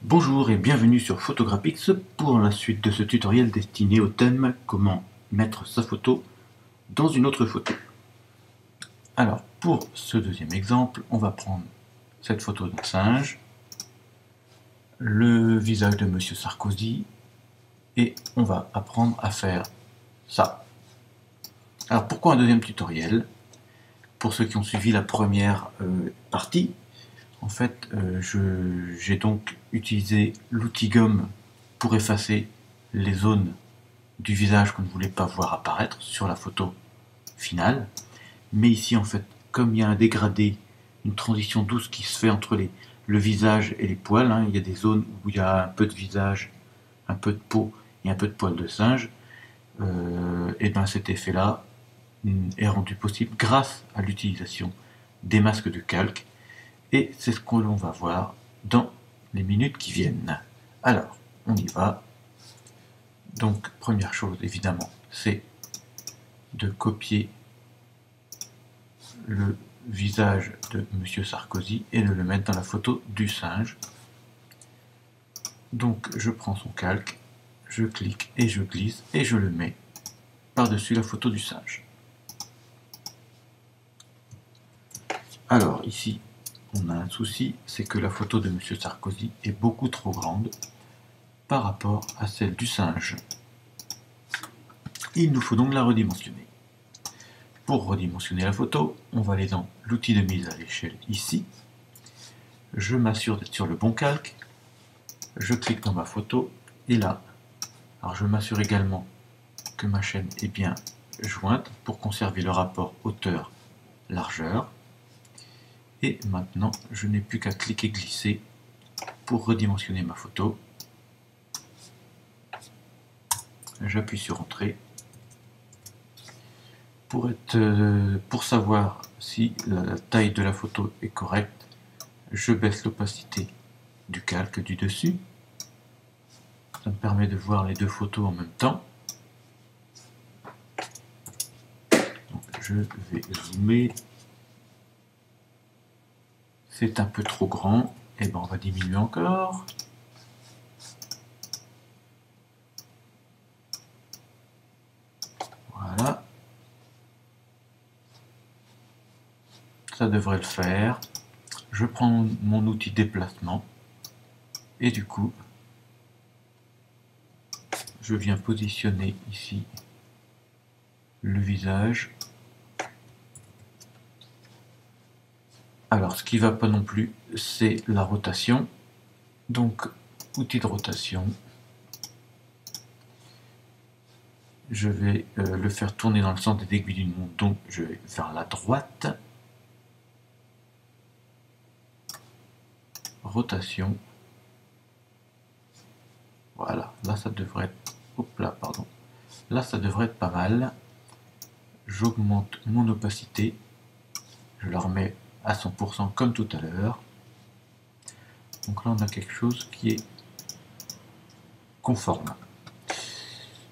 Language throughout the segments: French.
Bonjour et bienvenue sur Photographics pour la suite de ce tutoriel destiné au thème comment mettre sa photo dans une autre photo. Alors pour ce deuxième exemple, on va prendre cette photo d'un singe, le visage de Monsieur Sarkozy et on va apprendre à faire ça. Alors pourquoi un deuxième tutoriel? Pour ceux qui ont suivi la première partie, en fait, j'ai donc utilisé l'outil gomme pour effacer les zones du visage qu'on ne voulait pas voir apparaître sur la photo finale. Mais ici, en fait, comme il y a un dégradé, une transition douce qui se fait entre le visage et les poils, il y a des zones où il y a un peu de visage, un peu de peau et un peu de poils de singe, et bien cet effet-là est rendu possible grâce à l'utilisation des masques de calque. Et c'est ce que l'on va voir dans les minutes qui viennent. Alors, on y va. Donc, première chose, évidemment, c'est de copier le visage de Monsieur Sarkozy et de le mettre dans la photo du singe. Donc, je prends son calque, je clique et je glisse et je le mets par-dessus la photo du singe. Alors, ici, on a un souci, c'est que la photo de Monsieur Sarkozy est beaucoup trop grande par rapport à celle du singe. Il nous faut donc la redimensionner. Pour redimensionner la photo, on va aller dans l'outil de mise à l'échelle ici. Je m'assure d'être sur le bon calque. Je clique dans ma photo et là, alors je m'assure également que ma chaîne est bien jointe pour conserver le rapport hauteur-largeur. Et maintenant, je n'ai plus qu'à cliquer glisser pour redimensionner ma photo. J'appuie sur Entrée. Pour savoir si la taille de la photo est correcte, je baisse l'opacité du calque du dessus. Ça me permet de voir les deux photos en même temps. Donc, je vais zoomer. C'est un peu trop grand. Et ben on va diminuer encore. Voilà. Ça devrait le faire. Je prends mon outil déplacement. Et du coup, je viens positionner ici le visage. Alors, ce qui ne va pas non plus, c'est la rotation. Donc, outil de rotation. Je vais le faire tourner dans le sens des aiguilles d'une montre. Donc, je vais vers la droite. Rotation. Voilà, là ça devrait être... Hop là, pardon. Là ça devrait être pas mal. J'augmente mon opacité. Je la remets à 100% comme tout à l'heure. Donc là on a quelque chose qui est conforme.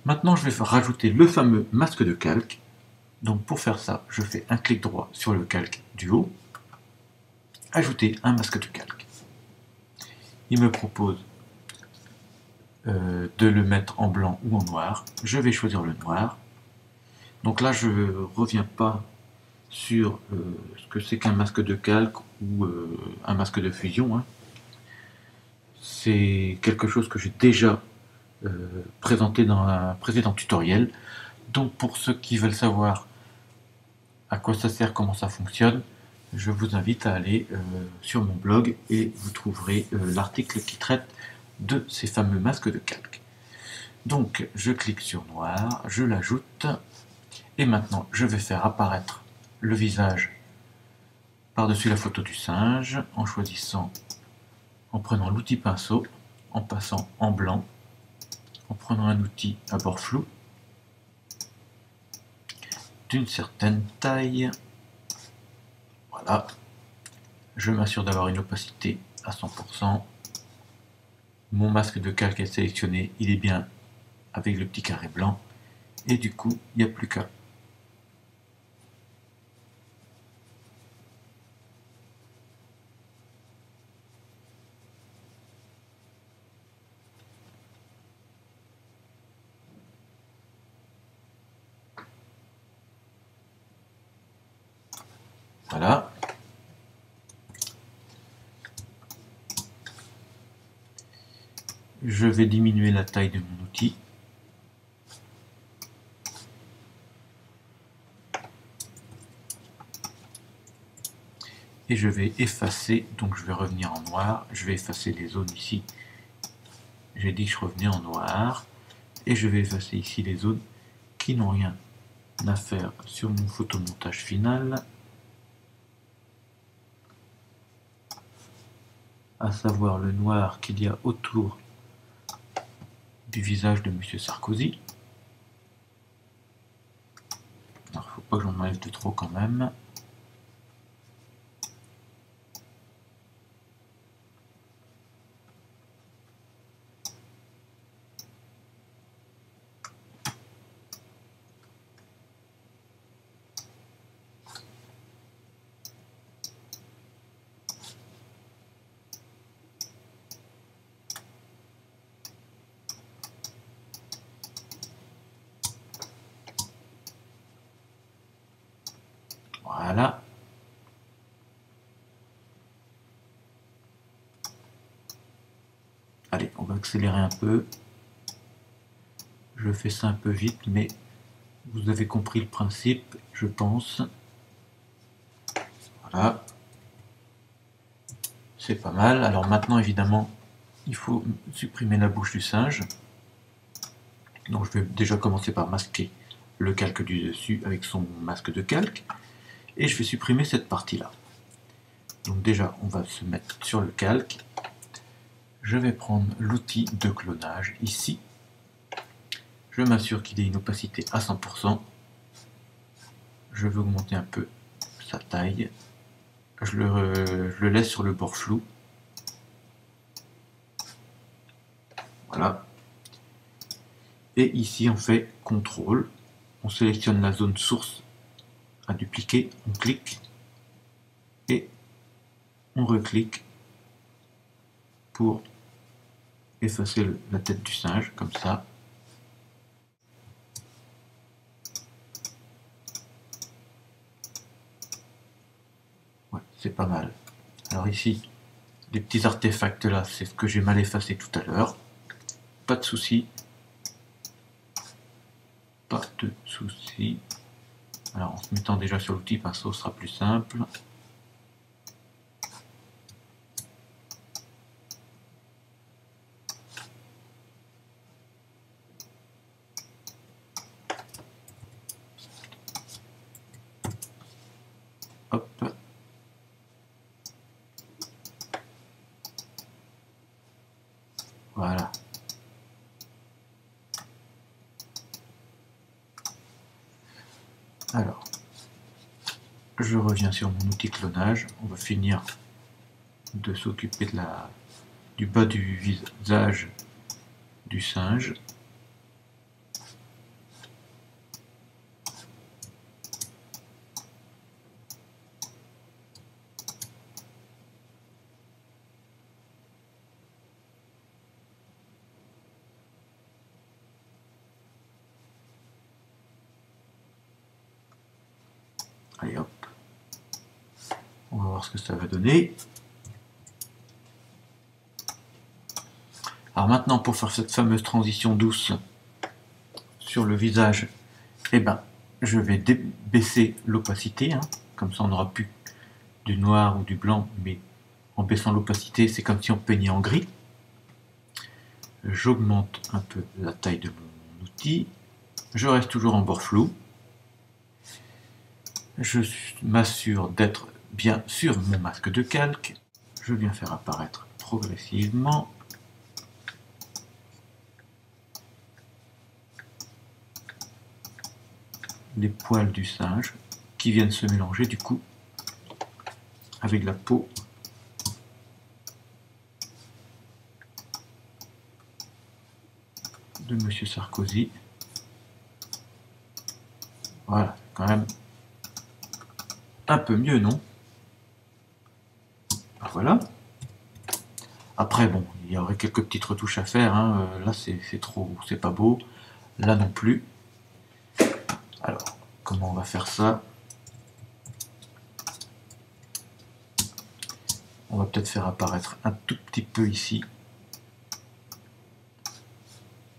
Maintenant je vais rajouter le fameux masque de calque. Donc pour faire ça, je fais un clic droit sur le calque du haut. Ajouter un masque de calque. Il me propose de le mettre en blanc ou en noir. Je vais choisir le noir. Donc là je ne reviens pas sur ce que c'est qu'un masque de calque ou un masque de fusion. C'est quelque chose que j'ai déjà présenté dans un précédent tutoriel. Donc pour ceux qui veulent savoir à quoi ça sert, comment ça fonctionne, je vous invite à aller sur mon blog et vous trouverez l'article qui traite de ces fameux masques de calque. Donc je clique sur noir, je l'ajoute et maintenant je vais faire apparaître le visage par-dessus la photo du singe en choisissant, en prenant l'outil pinceau, en passant en blanc, en prenant un outil à bord flou d'une certaine taille. Voilà, je m'assure d'avoir une opacité à 100%. Mon masque de calque est sélectionné, il est bien avec le petit carré blanc et du coup il n'y a plus qu'à Voilà. Je vais diminuer la taille de mon outil. Et je vais effacer, donc je vais revenir en noir, je vais effacer les zones ici. J'ai dit que je revenais en noir. Et je vais effacer ici les zones qui n'ont rien à faire sur mon photomontage final. À savoir le noir qu'il y a autour du visage de Monsieur Sarkozy. Alors, faut pas que j'en enlève de trop quand même. Voilà. Allez, on va accélérer un peu. Je fais ça un peu vite, mais vous avez compris le principe, je pense. Voilà. C'est pas mal. Alors maintenant, évidemment, il faut supprimer la bouche du singe. Donc je vais déjà commencer par masquer le calque du dessus avec son masque de calque. Et je vais supprimer cette partie-là. Donc déjà, on va se mettre sur le calque. Je vais prendre l'outil de clonage ici. Je m'assure qu'il ait une opacité à 100%. Je vais augmenter un peu sa taille. Je le laisse sur le bord flou. Voilà. Et ici, on fait CTRL. On sélectionne la zone source à dupliquer. On clique. Et on reclique pour effacer la tête du singe, comme ça. Ouais, c'est pas mal. Alors ici, les petits artefacts là, c'est ce que j'ai mal effacé tout à l'heure. Pas de souci. Pas de souci. Alors en se mettant déjà sur l'outil pinceau, ce sera plus simple. Hop. Voilà. Alors, je reviens sur mon outil clonage. On va finir de s'occuper du bas du visage du singe. Allez hop. On va voir ce que ça va donner. Alors maintenant, pour faire cette fameuse transition douce sur le visage, eh ben, je vais baisser l'opacité, hein. Comme ça on n'aura plus du noir ou du blanc, mais en baissant l'opacité, c'est comme si on peignait en gris. J'augmente un peu la taille de mon outil. Je reste toujours en bord flou. Je m'assure d'être bien sur mon masque de calque. Je viens faire apparaître progressivement les poils du singe qui viennent se mélanger du coup avec la peau de Monsieur Sarkozy. Voilà, quand même un peu mieux, non? Voilà. Après, bon, il y aurait quelques petites retouches à faire, hein. Là c'est trop, c'est pas beau. Là non plus. Alors, comment on va faire ça? on va peut-être faire apparaître un tout petit peu ici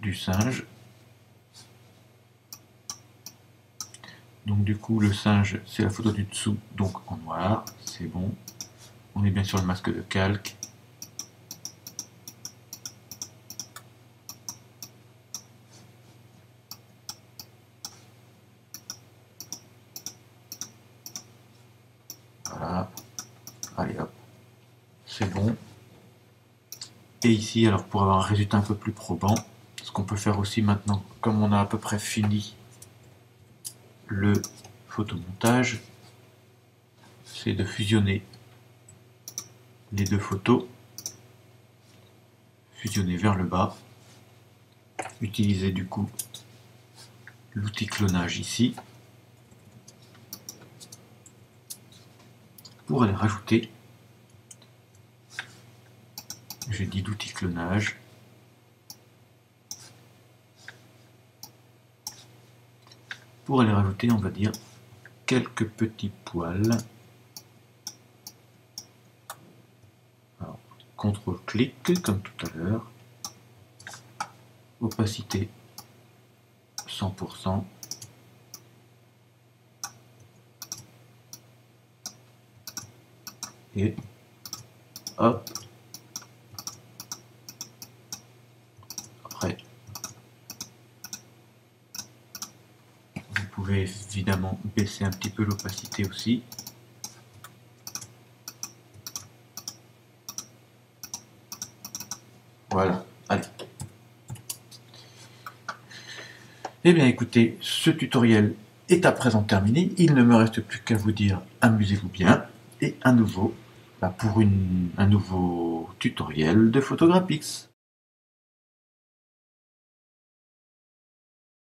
du singe. Donc du coup le singe c'est la photo du dessous, donc en noir, c'est bon. On est bien sur le masque de calque. Voilà, allez hop, c'est bon. Et ici, alors pour avoir un résultat un peu plus probant, ce qu'on peut faire aussi maintenant, comme on a à peu près fini le photomontage, c'est de fusionner les deux photos, fusionner vers le bas, utiliser du coup l'outil clonage ici, pour aller rajouter, j'ai dit l'outil clonage, pour aller rajouter, on va dire, quelques petits poils. Alors, CTRL-clic, comme tout à l'heure. Opacité 100%. Et hop. Après, vous pouvez évidemment baisser un petit peu l'opacité aussi. Voilà, allez. Eh bien écoutez, ce tutoriel est à présent terminé. Il ne me reste plus qu'à vous dire amusez-vous bien et à nouveau pour un nouveau tutoriel de Photographics.